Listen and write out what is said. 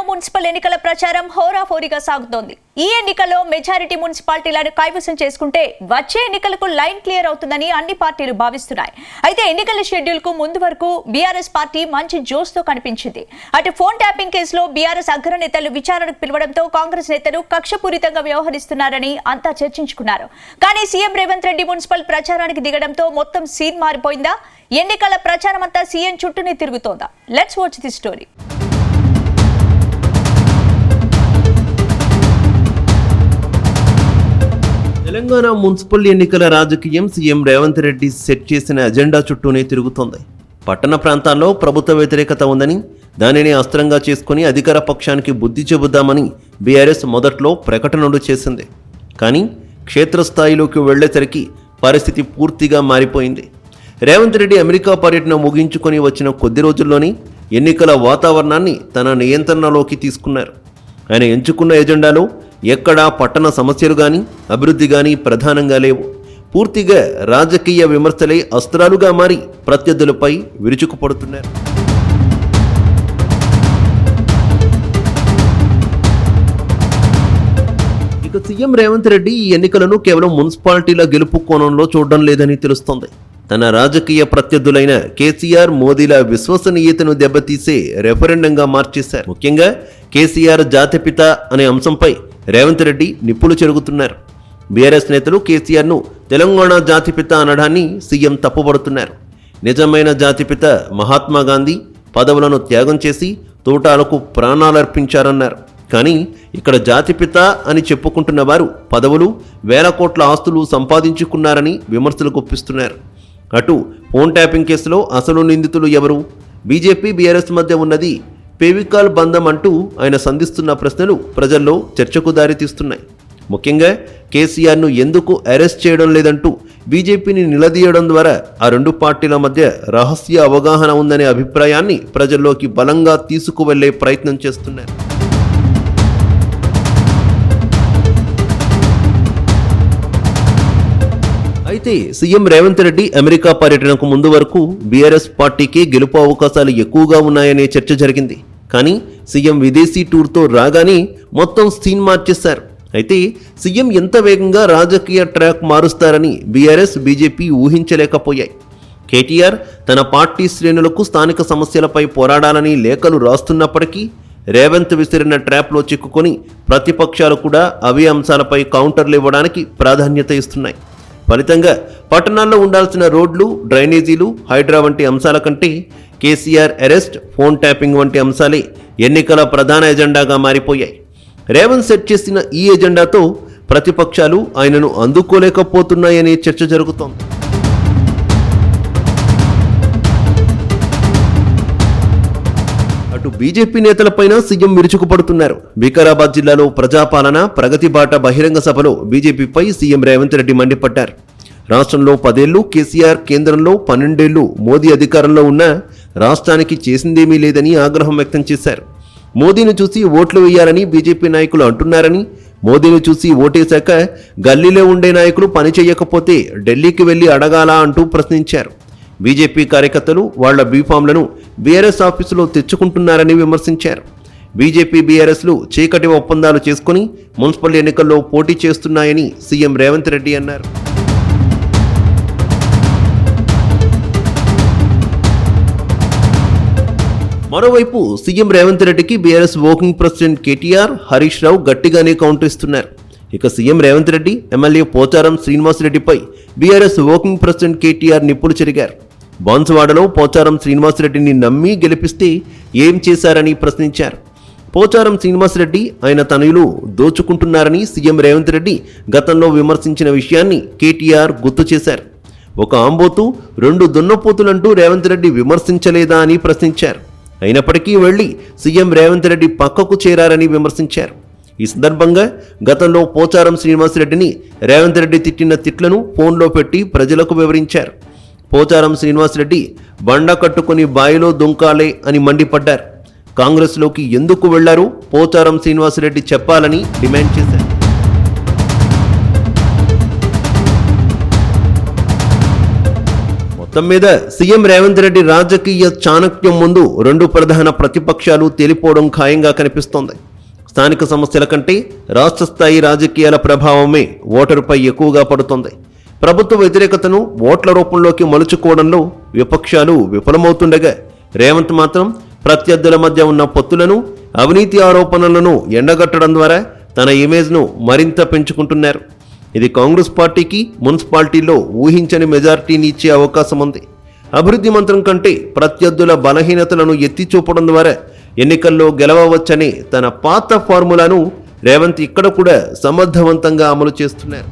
Municipal ఎన్నికల ప్రచారం హోరాహోరీగా సాగుతోంది. ఈ ఎన్నికల్లో మెజారిటీ మున్సిపాలిటీలను కైవసం చేసుకుంటే వచ్చే ఎన్నికలకు లైన్ క్లియర్ అవుతుందని అన్ని పార్టీలు భావిస్తున్నాయి. అయితే ఎన్నికల షెడ్యూల్ కు ముందు వరకు బీఆర్ఎస్ పార్టీ మంచి జోష్తో కనిపించింది. అటు ఫోన్ ట్యాపింగ్ కేసులో బీఆర్ఎస్ అగ్రనేతలు విచారణకు పిలవడంతో కాంగ్రెస్ నేతలు కక్షపూరితంగా వ్యవహరిస్తున్నారని అంతా చర్చించుకున్నారు. కానీ సీఎం రేవంత్ రెడ్డి మున్సిపల్ ప్రచారానికి దిగడంతో మొత్తం సీన్ మారిపోయిందా? ఎన్నికల ప్రచారం అంతా సీఎం చుట్టూనే తిరుగుతోందా? Let's watch the story. Telangana municipal ఎన్నికల రాజకీయం సీఎం రేవంత్ రెడ్డి సెట్ చేసిన అజెండా చుట్టూనే తిరుగుతోంది. పట్టణ ప్రాంతాల్లో ప్రభుత్వ వ్యతిరేకత ఉందని, దానిని అస్త్రంగా చేసుకుని అధికార పక్షానికి బుద్ధి చెబుదామని బీఆర్ఎస్ మొదట్లో ప్రకటనలు చేసింది. కానీ క్షేత్రస్థాయిలోకి వెళ్లేసరికి పరిస్థితి పూర్తిగా మారిపోయింది. రేవంత్ రెడ్డి అమెరికా పర్యటన ముగించుకొని వచ్చిన కొద్ది రోజుల్లోనే ఎన్నికల వాతావరణాన్ని తన నియంత్రణలోకి తీసుకున్నారు. ఆయన ఎంచుకున్న ఎజెండాలో ఎక్కడా పట్టణ సమస్యలు కానీ అభివృద్ధి కానీ ప్రధానంగా లేవు. పూర్తిగా రాజకీయ విమర్శలే అస్త్రాలుగా మారి ప్రత్యర్థులపై విరుచుకుపడుతున్నారు. ఇక సీఎం రేవంత్ రెడ్డి ఈ ఎన్నికలను కేవలం మున్సిపాలిటీల గెలుపు కోణంలో చూడడం లేదని తెలుస్తోంది. తన రాజకీయ ప్రత్యర్థులైన కేసీఆర్, మోదీల విశ్వసనీయతను దెబ్బతీసే రెఫరెండంగా మార్చేశారు. ముఖ్యంగా కేసీఆర్ జాతిపిత అనే అంశంపై రేవంత్ రెడ్డి నిప్పులు చెరుగుతున్నారు. బీఆర్ఎస్ నేతలు కేసీఆర్ను తెలంగాణ జాతిపిత అనడాన్ని సీఎం తప్పుపడుతున్నారు. నిజమైన జాతిపిత మహాత్మా గాంధీ పదవులను త్యాగం చేసి తోటాలకు ప్రాణాలర్పించారన్నారు. కానీ ఇక్కడ జాతిపిత అని చెప్పుకుంటున్న వారు పదవులు, వేల కోట్ల ఆస్తులు సంపాదించుకున్నారని విమర్శలు గుప్పిస్తున్నారు. అటు ఫోన్ ట్యాపింగ్ కేసులో అసలు నిందితులు ఎవరు? బీజేపీ బీఆర్ఎస్ మధ్య ఉన్నది పేవికాల్ బంధం అంటూ ఆయన సంధిస్తున్న ప్రశ్నలు ప్రజల్లో చర్చకు దారితీస్తున్నాయి. ముఖ్యంగా కేసీఆర్ను ఎందుకు అరెస్ట్ చేయడం లేదంటూ బీజేపీని నిలదీయడం ద్వారా ఆ రెండు పార్టీల మధ్య రహస్య అవగాహన ఉందనే అభిప్రాయాన్ని ప్రజల్లోకి బలంగా తీసుకువెళ్లే ప్రయత్నం చేస్తున్నారు. అయితే సీఎం రేవంత్ రెడ్డి అమెరికా పర్యటనకు ముందు వరకు బీఆర్ఎస్ పార్టీకి గెలుపు అవకాశాలు ఎక్కువగా ఉన్నాయనే చర్చ జరిగింది. కానీ సీఎం విదేశీ టూర్తో రాగానే మొత్తం సీన్ మార్చేశారు. అయితే సీఎం ఎంత వేగంగా రాజకీయ ట్రాక్ మారుస్తారని బీఆర్ఎస్, బీజేపీ ఊహించలేకపోయాయి. కేటీఆర్ తన పార్టీ శ్రేణులకు స్థానిక సమస్యలపై పోరాడాలని లేఖలు రాస్తున్నప్పటికీ రేవంత్ విసిరిన ట్రాప్లో చిక్కుకొని ప్రతిపక్షాలు కూడా అవే అంశాలపై కౌంటర్లు ఇవ్వడానికి ప్రాధాన్యత ఇస్తున్నాయి. ఫలితంగా పట్టణాల్లో ఉండాల్సిన రోడ్లు, డ్రైనేజీలు, హైడ్రా వంటి అంశాల కంటే కేసీఆర్ అరెస్ట్, ఫోన్ ట్యాపింగ్ వంటి అంశాలే ఎన్నికల ప్రధాన ఎజెండాగా మారిపోయాయి. రేవంత్ సెట్ చేసిన ఈ ఎజెండాతో ప్రతిపక్షాలు ఆయనను అందుకోలేకపోతున్నాయనే చర్చ జరుగుతోంది. అటు బీజేపీ నేతలపైన సీఎం విరుచుకుపడుతున్నారు. వికారాబాద్ జిల్లాలో ప్రజాపాలన ప్రగతి బాట బహిరంగ సభలో బీజేపీపై సీఎం రేవంత్ రెడ్డి మండిపడ్డారు. రాష్ట్రంలో 10 ఏళ్లు కేసీఆర్, కేంద్రంలో 12 ఏళ్లు మోదీ అధికారంలో ఉన్నా రాష్ట్రానికి చేసిందేమీ లేదని ఆగ్రహం వ్యక్తం చేశారు. మోదీని చూసి ఓట్లు వేయాలని బీజేపీ నాయకులు అంటున్నారని, మోదీని చూసి ఓటేశాక గల్లీలో ఉండే నాయకులు పని చేయకపోతే ఢిల్లీకి వెళ్లి అడగాలా అంటూ ప్రశ్నించారు. బీజేపీ కార్యకర్తలు వాళ్ల బీఫామ్లను బీఆర్ఎస్ ఆఫీసులో తెచ్చుకుంటున్నారని విమర్శించారు. బీజేపీ, బీఆర్ఎస్లు చీకటి ఒప్పందాలు చేసుకుని మున్సిపల్ ఎన్నికల్లో పోటీ చేస్తున్నాయని సీఎం రేవంత్ రెడ్డి అన్నారు. మరోవైపు సీఎం రేవంత్ రెడ్డికి BRS working president KTR, Harish Rao గట్టిగానే కౌంటర్ ఇస్తున్నారు. ఇక సీఎం రేవంత్ రెడ్డి ఎమ్మెల్యే పోచారం శ్రీనివాసరెడ్డిపై బీఆర్ఎస్ వర్కింగ్ ప్రెసిడెంట్ కేటీఆర్ నిప్పులు చెరిగారు. బాన్సువాడలో పోచారం శ్రీనివాసరెడ్డిని నమ్మి గెలిపిస్తే ఏం చేశారని ప్రశ్నించారు. పోచారం శ్రీనివాసరెడ్డి ఆయన తనయులు దోచుకుంటున్నారని సీఎం రేవంత్ రెడ్డి గతంలో విమర్శించిన విషయాన్ని కేటీఆర్ గుర్తు చేశారు. ఒక ఆంబోతు, 2 దున్నపోతులంటూ రేవంత్ రెడ్డి విమర్శించలేదా అని ప్రశ్నించారు. అయినప్పటికీ వెళ్లి సీఎం రేవంత్ రెడ్డి పక్కకు చేరారని విమర్శించారు. ఈ సందర్భంగా గతంలో పోచారం శ్రీనివాసరెడ్డిని రేవంత్ రెడ్డి తిట్టిన తిట్లను ఫోన్లో పెట్టి ప్రజలకు వివరించారు. పోచారం శ్రీనివాసరెడ్డి బండ కట్టుకుని బాయిలో దుంకాలే అని మండిపడ్డారు. కాంగ్రెస్లోకి ఎందుకు వెళ్లారో పోచారం శ్రీనివాసరెడ్డి చెప్పాలని డిమాండ్ చేశారు. మొత్తం మీద సీఎం రేవంత్ రెడ్డి రాజకీయ చాణక్యం ముందు రెండు ప్రధాన ప్రతిపక్షాలు తేలిపోవడం ఖాయంగా కనిపిస్తోంది. స్థానిక సమస్యల కంటే రాష్ట్ర స్థాయి రాజకీయాల ప్రభావమే ఓటరుపై ఎక్కువగా పడుతోంది. ప్రభుత్వ వ్యతిరేకతను ఓట్ల రూపంలోకి మలుచుకోవడంలో విపక్షాలు విఫలమవుతుండగా రేవంత్ మాత్రం ప్రత్యర్థుల మధ్య ఉన్న పొత్తులను, అవినీతి ఆరోపణలను ఎండగట్టడం ద్వారా తన ఇమేజ్ను మరింత పెంచుకుంటున్నారు. ఇది కాంగ్రెస్ పార్టీకి మున్సిపాలిటీల్లో ఊహించని మెజారిటీని ఇచ్చే అవకాశం ఉంది. అభివృద్ధి మంత్రం కంటే ప్రత్యర్థుల బలహీనతలను ఎత్తి చూపడం ద్వారా ఎన్నికల్లో గెలవవచ్చనే తన పాత ఫార్ములాను రేవంత్ ఇక్కడ కూడా సమర్థవంతంగా అమలు చేస్తున్నారు.